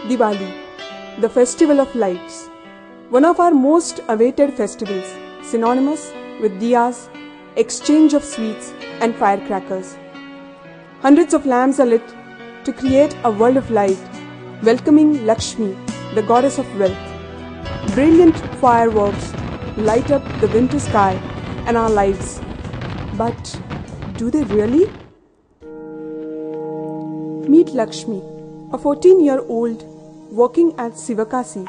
Diwali, the festival of lights, one of our most awaited festivals, synonymous with diyas, exchange of sweets and firecrackers. Hundreds of lamps are lit to create a world of light, welcoming Lakshmi, the goddess of wealth. Brilliant fireworks light up the winter sky and our lives. But do they really? Meet Lakshmi, a 14-year-old working at Sivakasi,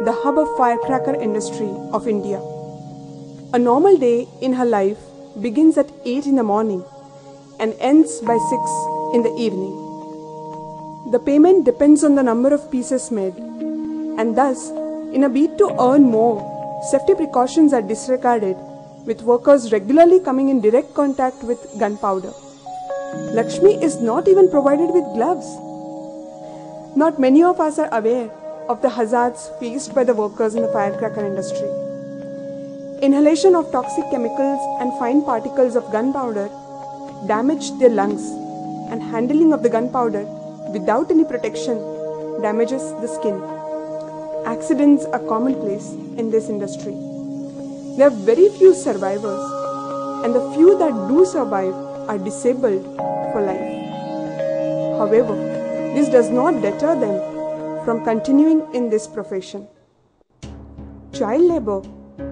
the hub of firecracker industry of India. A normal day in her life begins at 8 in the morning and ends by 6 in the evening. The payment depends on the number of pieces made, and thus, in a bid to earn more, safety precautions are disregarded, with workers regularly coming in direct contact with gunpowder. Lakshmi is not even provided with gloves. Not many of us are aware of the hazards faced by the workers in the firecracker industry. Inhalation of toxic chemicals and fine particles of gunpowder damage their lungs, and handling of the gunpowder without any protection damages the skin. Accidents are commonplace in this industry. There are very few survivors, and the few that do survive are disabled for life. However, this does not deter them from continuing in this profession. Child labor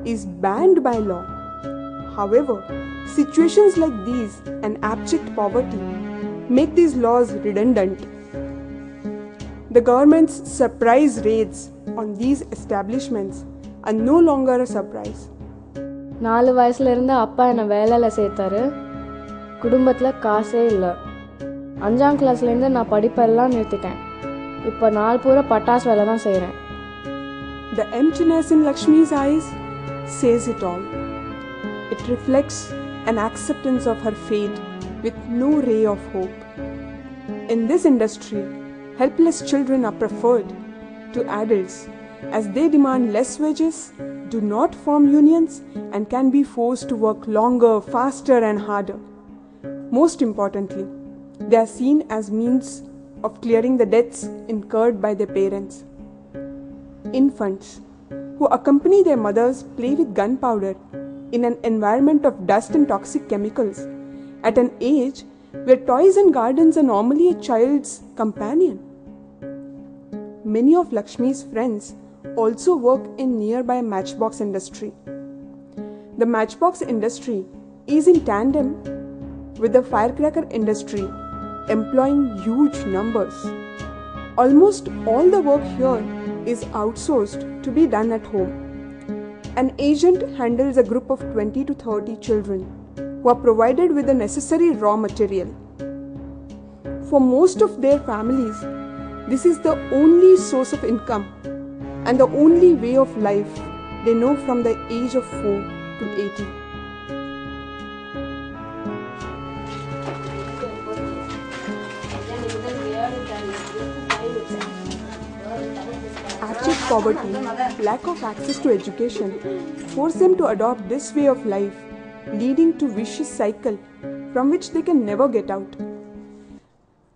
is banned by law. However, situations like these and abject poverty make these laws redundant. The government's surprise raids on these establishments are no longer a surprise. 4 வயசுல இருந்து அப்பா என்ன வேலையில சேர்த்தாரு. குடும்பத்துல காசே இல்லை. 5ஆம் கிளாஸ்லேருந்து நான் படிப்பெல்லாம் நிறுத்திட்டேன். இப்போ நாள் பூரா பட்டாசு வேலை தான் செய்கிறேன். The emptiness in Lakshmi's eyes says it all. It reflects an acceptance of her fate with no ray of hope. In this industry, helpless children are preferred to adults as they demand less wages, do not form unions, and can be forced to work longer, faster, and harder. Most importantly, they are seen as means of clearing the debts incurred by their parents. Infants who accompany their mothers play with gunpowder in an environment of dust and toxic chemicals at an age where toys and gardens are normally a child's companion. Many of Lakshmi's friends also work in nearby matchbox industry. The matchbox industry is in tandem with the firecracker industry, employing huge numbers. Almost all the work here is outsourced to be done at home. An agent handles a group of 20 to 30 children who are provided with the necessary raw material. For most of their families, this is the only source of income and the only way of life they know from the age of 4 to 80. Abject poverty, lack of access to education, force them to adopt this way of life, leading to vicious cycle from which they can never get out.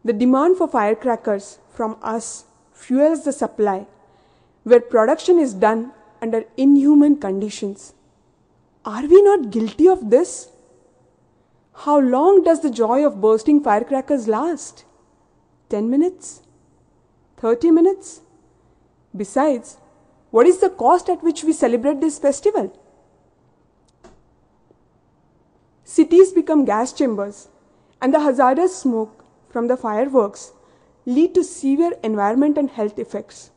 The demand for firecrackers from us fuels the supply, where production is done under inhuman conditions. Are we not guilty of this? How long does the joy of bursting firecrackers last? 10 minutes? 30 minutes? Besides, what is the cost at which we celebrate this festival? Cities become gas chambers, and the hazardous smoke from the fireworks lead to severe environment and health effects.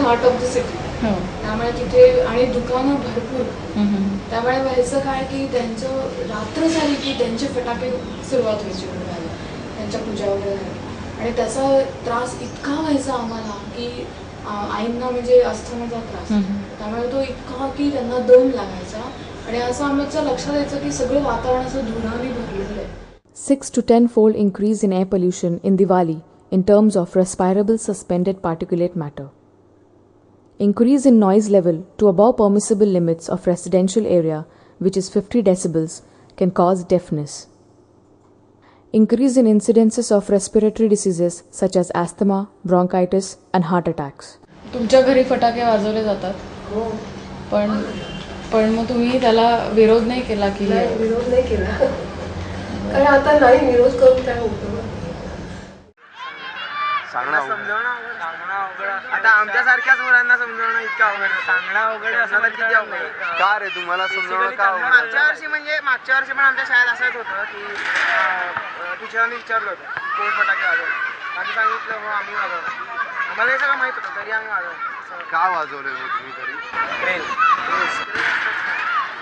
Heart of the city त्यामुळे तिथे आणि दुकानं भरपूर त्यामुळे व्हायचं काय की त्यांचं रात्र झाली की त्यांचे फटाके सुरुवात व्हायची उडवायला त्यांच्या पूजा वगैरे आणि त्याचा त्रास इतका व्हायचा आम्हाला की आईंना म्हणजे अस्थमाचा त्रास त्यामुळे तो इतका की त्यांना दम लागायचा आणि असं आमच्या लक्षात यायचं की सगळं वातावरण असं धुराने भरलेलं आहे. 6 to 10-fold increase in air pollution in Diwali in terms of respirable suspended particulate matter. Increase in noise level to above permissible limits of residential area, which is 50 decibels, can cause deafness. Increase in incidences of respiratory diseases such as asthma, bronchitis, and heart attacks. तुमच्या घरी फटाके वाजवले जातात पण मग तुम्ही त्याला विरोध नाही केला की विरोध नाही केला कारण आता नाही विरोध करून काय होतं आता आमच्यासारख्याच मुलांना समजावणं इतकं अवघड आहे. सांगणं अवघड आहे असं तर किती अवघड आहे. का रे तुम्हाला समजावणं का अवघड? मागच्या वर्षी पण आमच्या शाळेत असंच होतं की टीचरांनी विचारलं होतं कोण फटाके वाजवलं. आम्ही सांगितलं हो आम्ही वाजवलं. आम्हाला हे सगळं माहित होतं तरी आम्ही वाजवलं. का वाजवले मग तुम्ही तरी?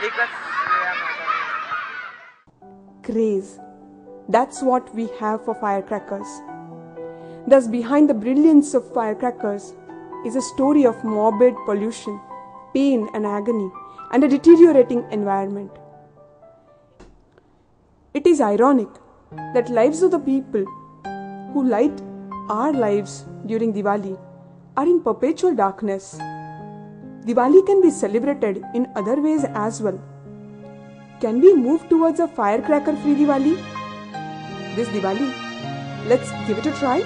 एकच Craze. That's what we have for firecrackers. Thus, behind the brilliance of firecrackers is a story of morbid pollution, pain and agony, and a deteriorating environment. It is ironic that lives of the people who light our lives during Diwali are in perpetual darkness. Diwali can be celebrated in other ways as well. Can we move towards a firecracker-free Diwali? This Diwali, let's give it a try.